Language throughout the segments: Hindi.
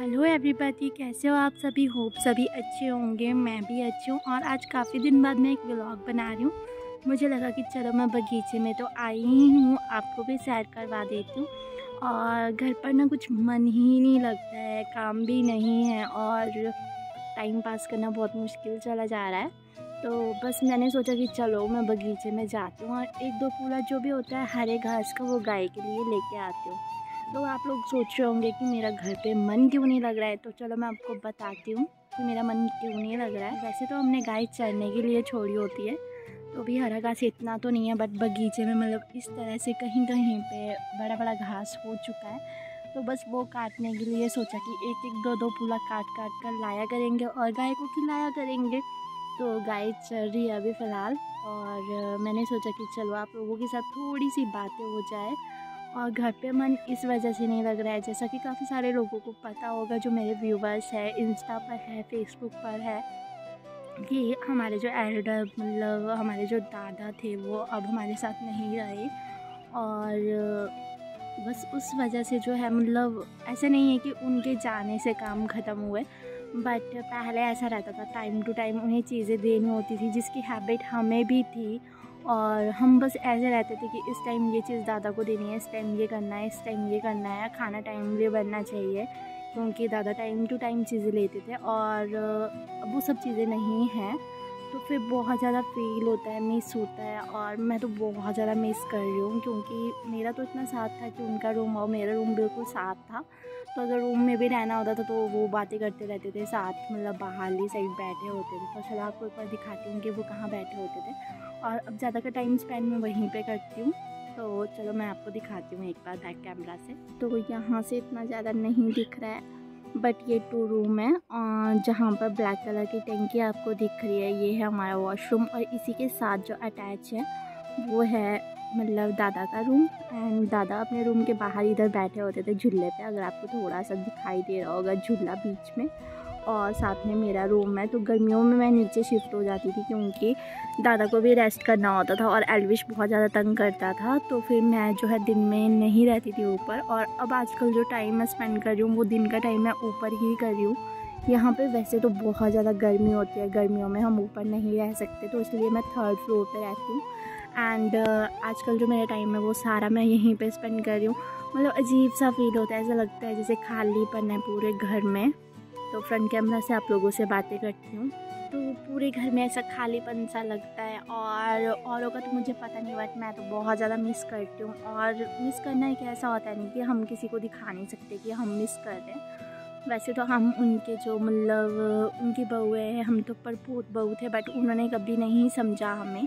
हेलो एवरीबॉडी, कैसे हो आप सभी। होप सभी अच्छे होंगे। मैं भी अच्छी हूँ और आज काफ़ी दिन बाद मैं एक व्लॉग बना रही हूँ। मुझे लगा कि चलो मैं बगीचे में तो आई ही हूँ, आपको भी सैर करवा देती हूँ। और घर पर ना कुछ मन ही नहीं लगता है, काम भी नहीं है और टाइम पास करना बहुत मुश्किल चला जा रहा है। तो बस मैंने सोचा कि चलो मैं बगीचे में जाती हूँ और एक दो फूला जो भी होता है हरे घास का वो गाय के लिए लेके आती हूँ। तो आप लोग सोच रहे होंगे कि मेरा घर पे मन क्यों नहीं लग रहा है, तो चलो मैं आपको बताती हूँ कि मेरा मन क्यों नहीं लग रहा है। वैसे तो हमने गाय चरने के लिए छोड़ी होती है, तो भी हरा घास इतना तो नहीं है, बट बगीचे में मतलब इस तरह से कहीं कहीं पे बड़ा बड़ा घास हो चुका है। तो बस वो काटने के लिए सोचा कि एक एक दो दो फूला काट काट कर लाया करेंगे और गाय को खिलाया करेंगे। तो गाय चल रही है अभी फ़िलहाल, और मैंने सोचा कि चलो आप लोगों के साथ थोड़ी सी बातें हो जाए। और घर पे मन इस वजह से नहीं लग रहा है, जैसा कि काफ़ी सारे लोगों को पता होगा जो मेरे व्यूवर्स है, इंस्टा पर है, फेसबुक पर है, कि हमारे जो एल्डर मतलब हमारे जो दादा थे वो अब हमारे साथ नहीं रहे। और बस उस वजह से जो है मतलब ऐसा नहीं है कि उनके जाने से काम ख़त्म हुए, बट पहले ऐसा रहता था टाइम टू टाइम उन्हें चीज़ें देनी होती थी, जिसकी हैबिट हमें भी थी। और हम बस ऐसे रहते थे कि इस टाइम ये चीज़ दादा को देनी है, इस टाइम ये करना है, इस टाइम ये करना है, खाना टाइमली बनना चाहिए, क्योंकि दादा टाइम टू टाइम चीज़ें लेते थे। और अब वो सब चीज़ें नहीं हैं, तो फिर बहुत ज़्यादा फ़ील होता है, मिस होता है। और मैं तो बहुत ज़्यादा मिस कर रही हूँ, क्योंकि मेरा तो इतना साथ था कि उनका रूम और मेरा रूम बिल्कुल साथ था। तो अगर रूम में भी रहना होता था तो वो बातें करते रहते थे साथ, मतलब बाहरली साइड बैठे होते थे। तो चलो आपको एक बार दिखाती हूँ कि वो कहाँ बैठे होते थे। और अब ज़्यादा का टाइम स्पेंड मैं वहीं पे करती हूँ। तो चलो मैं आपको दिखाती हूँ एक बार बैक कैमरा से। तो यहाँ से इतना ज़्यादा नहीं दिख रहा है, बट ये 2 रूम है और जहाँ पर ब्लैक कलर की टंकी आपको दिख रही है ये है हमारा वॉशरूम। और इसी के साथ जो अटैच है वो है मतलब दादा का रूम। एंड दादा अपने रूम के बाहर इधर बैठे होते थे झूले पे, अगर आपको थोड़ा सा दिखाई दे रहा होगा झूला बीच में। और साथ में मेरा रूम है। तो गर्मियों में मैं नीचे शिफ्ट हो जाती थी, क्योंकि दादा को भी रेस्ट करना होता था और एल्विश बहुत ज़्यादा तंग करता था। तो फिर मैं जो है दिन में नहीं रहती थी ऊपर। और अब आजकल जो टाइम मैं स्पेंड कर रही हूँ वो दिन का टाइम मैं ऊपर ही कर रही हूँ। यहाँ पे वैसे तो बहुत ज़्यादा गर्मी होती है, गर्मियों में हम ऊपर नहीं रह सकते, तो इसलिए मैं 3rd फ्लोर पे रहती हूँ। एंड आजकल जो मेरा टाइम है वो सारा मैं यहीं पे स्पेंड कर रही हूँ। मतलब अजीब सा फील होता है, ऐसा लगता है जैसे खालीपन है पूरे घर में। तो फ्रंट कैमरा से आप लोगों से बातें करती हूँ, तो पूरे घर में ऐसा खालीपन सा लगता है। और औरों का तो मुझे पता नहीं, बट मैं तो बहुत ज़्यादा मिस करती हूँ। और मिस करना एक ऐसा होता है नहीं कि हम किसी को दिखा नहीं सकते कि हम मिस कर रहे हैं। वैसे तो हम उनके जो मतलब उनकी बहुएँ हैं, हम तो परपोत बहू थे, बट उन्होंने कभी नहीं समझा हमें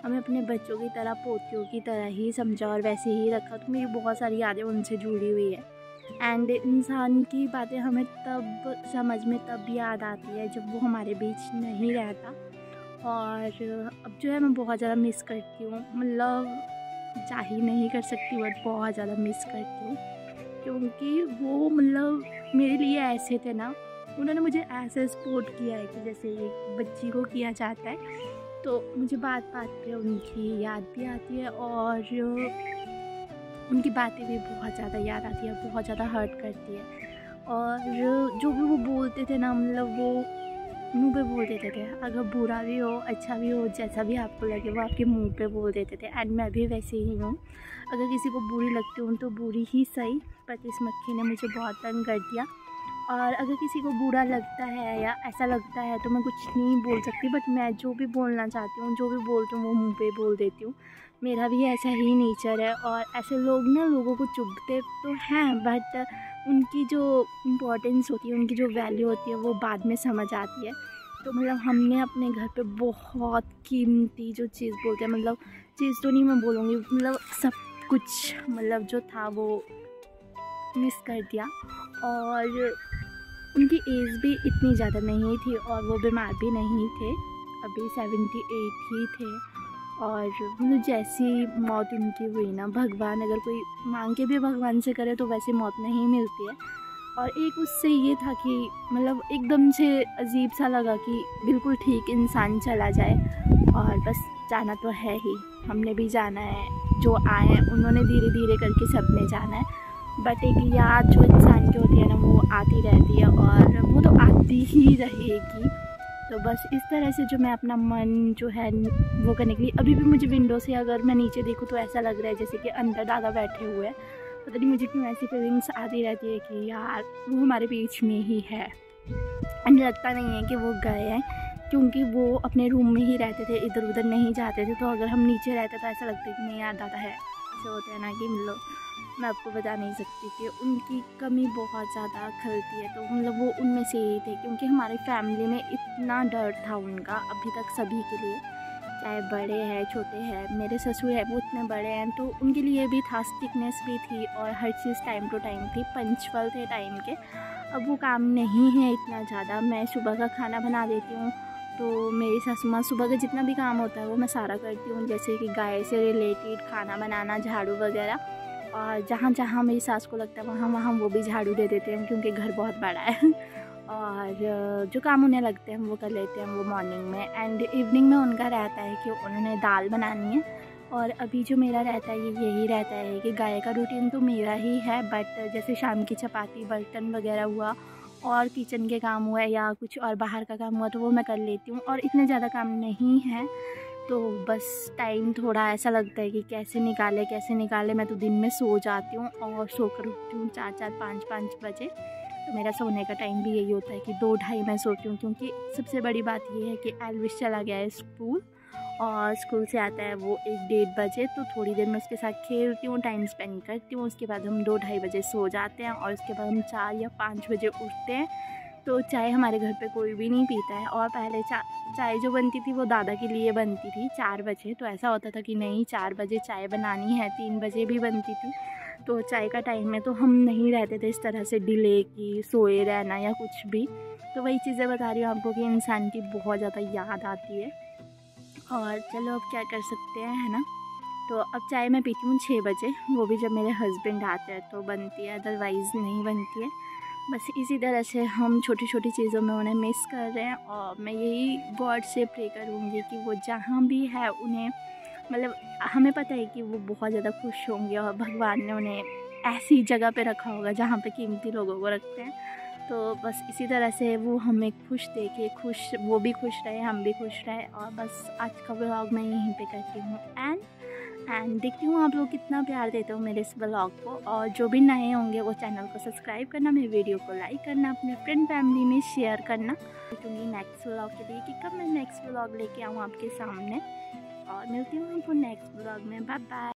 अपने बच्चों की तरह, पोतियों की तरह ही समझा और वैसे ही रखा। तो मेरी बहुत सारी यादें उनसे जुड़ी हुई है। एंड इंसान की बातें हमें तब समझ में तब याद आती है जब वो हमारे बीच नहीं रहता। और अब जो है मैं बहुत ज़्यादा मिस करती हूँ, मतलब जाहिर नहीं कर सकती बट बहुत ज़्यादा मिस करती हूँ, क्योंकि वो मतलब मेरे लिए ऐसे थे ना, उन्होंने मुझे ऐसे सपोर्ट किया है कि जैसे एक बच्ची को किया जाता है। तो मुझे बात बात पे उनकी याद भी आती है और उनकी बातें भी बहुत ज़्यादा याद आती है, बहुत ज़्यादा हर्ट करती है। और जो भी वो बोलते थे ना, मतलब वो मुंह पे बोल देते थे, अगर बुरा भी हो अच्छा भी हो जैसा भी आपको लगे वो आपके मुंह पे बोल देते थे। एंड मैं भी वैसे ही हूँ, अगर किसी को बुरी लगती हूँ तो बुरी ही सही, पर इस मक्खी ने मुझे बहुत तंग कर दिया। और अगर किसी को बुरा लगता है या ऐसा लगता है तो मैं कुछ नहीं बोल सकती, बट मैं जो भी बोलना चाहती हूँ, जो भी बोलती हूँ वो मुँह पे बोल देती हूँ। मेरा भी ऐसा ही नेचर है। और ऐसे लोग ना लोगों को चुभते तो हैं, बट उनकी जो इम्पोर्टेंस होती है, उनकी जो वैल्यू होती है वो बाद में समझ आती है। तो मतलब हमने अपने घर पे बहुत कीमती जो चीज़ बोलते हैं, मतलब चीज़ तो नहीं मैं बोलूँगी, मतलब सब कुछ मतलब जो था वो मिस कर दिया। और उनकी एज भी इतनी ज़्यादा नहीं थी और वो बीमार भी नहीं थे, अभी 78 ही थे। और मतलब जैसी मौत उनकी हुई ना, भगवान अगर कोई मांग के भी भगवान से करे तो वैसी मौत नहीं मिलती है। और एक उससे ये था कि मतलब एकदम से अजीब सा लगा कि बिल्कुल ठीक इंसान चला जाए, और बस जाना तो है ही, हमने भी जाना है, जो आए हैं उन्होंने धीरे धीरे करके सबने जाना है। बट एक याद जो इंसान की होती है ना वो आती रहती है और वो तो आती ही रहेगी। तो बस इस तरह से जो मैं अपना मन जो है वो करने के लिए, अभी भी मुझे विंडो से अगर मैं नीचे देखूँ तो ऐसा लग रहा है जैसे कि अंदर दादा बैठे हुए हैं। पता नहीं मुझे क्यों ऐसी फीलिंग्स आती रहती है कि यार वो हमारे बीच में ही है। एंड लगता नहीं है कि वो गए हैं, क्योंकि वो अपने रूम में ही रहते थे, इधर उधर नहीं जाते थे। तो अगर हम नीचे रहते तो ऐसा लगता है कि नहीं यार दादा है। ऐसे होते हैं ना कि मतलब मैं आपको बता नहीं सकती कि उनकी कमी बहुत ज़्यादा खलती है। तो मतलब वो उनमें से ही थे, क्योंकि हमारी फैमिली में इतना डर था उनका अभी तक सभी के लिए, चाहे बड़े हैं छोटे हैं। मेरे ससुर है वो इतने बड़े हैं तो उनके लिए भी था, स्ट्रिक्टनेस भी थी और हर चीज़ टाइम टू टाइम थी, पंचुअल थे टाइम के। अब वो काम नहीं है इतना ज़्यादा। मैं सुबह का खाना बना देती हूँ तो मेरी सासू माँ सुबह का जितना भी काम होता है वो मैं सारा करती हूँ, जैसे कि गाय से रिलेटेड खाना बनाना, झाड़ू वगैरह। और जहाँ जहाँ मेरी सास को लगता है वहाँ वहाँ वो भी झाड़ू दे देते हैं, क्योंकि घर बहुत बड़ा है। और जो काम उन्हें लगते हैं वो कर लेते हैं वो मॉर्निंग में। एंड इवनिंग में उनका रहता है कि उन्होंने दाल बनानी है। और अभी जो मेरा रहता है यही रहता है कि गाय का रूटीन तो मेरा ही है, बट जैसे शाम की चपाती, बर्तन वगैरह हुआ और किचन के काम हुआ या कुछ और बाहर का काम हुआ तो वो मैं कर लेती हूँ। और इतने ज़्यादा काम नहीं है तो बस टाइम थोड़ा ऐसा लगता है कि कैसे निकाले। मैं तो दिन में सो जाती हूँ और सोकर उठती हूँ 4-4, 5-5 बजे। तो मेरा सोने का टाइम भी यही होता है कि 2-2:30 मैं सोती हूँ, क्योंकि सबसे बड़ी बात ये है कि एल्विश चला गया है स्कूल और स्कूल से आता है वो 1-1:30 बजे। तो थोड़ी देर मैं उसके साथ खेलती हूँ, टाइम स्पेंड करती हूँ। उसके बाद हम 2-2:30 बजे सो जाते हैं और उसके बाद हम 4 या 5 बजे उठते हैं। तो चाय हमारे घर पे कोई भी नहीं पीता है। और पहले चाय जो बनती थी वो दादा के लिए बनती थी 4 बजे। तो ऐसा होता था कि नहीं 4 बजे चाय बनानी है, 3 बजे भी बनती थी। तो चाय का टाइम में तो हम नहीं रहते थे इस तरह से डिले की सोए रहना या कुछ भी। तो वही चीज़ें बता रही हूँ आपको कि इंसान की बहुत ज़्यादा याद आती है। और चलो अब क्या कर सकते हैं, है ना। तो अब चाय मैं पीती हूँ 6 बजे, वो भी जब मेरे हस्बैंड आते हैं तो बनती है, अदरवाइज़ नहीं बनती है। बस इसी तरह से हम छोटी छोटी चीज़ों में उन्हें मिस कर रहे हैं। और मैं यही गॉड से प्रे करूँगी कि वो जहाँ भी है उन्हें, मतलब हमें पता है कि वो बहुत ज़्यादा खुश होंगे और भगवान ने उन्हें ऐसी जगह पे रखा होगा जहाँ पे कीमती लोगों को रखते हैं। तो बस इसी तरह से वो हमें खुश देखे, वो भी खुश रहे, हम भी खुश रहे। और बस आज का व्लॉग मैं यहीं पे करती हूँ एंड देखती हूँ आप लोग कितना प्यार देते हो मेरे इस व्लॉग को। और जो भी नए होंगे वो चैनल को सब्सक्राइब करना, मेरे वीडियो को लाइक करना, अपने फ्रेंड फैमिली में शेयर करना। क्योंकि नेक्स्ट व्लॉग के लिए कि कब मैं नेक्स्ट व्लॉग लेके आऊँ आपके सामने। और मिलती हूँ आपको नेक्स्ट व्लॉग में। Bye bye.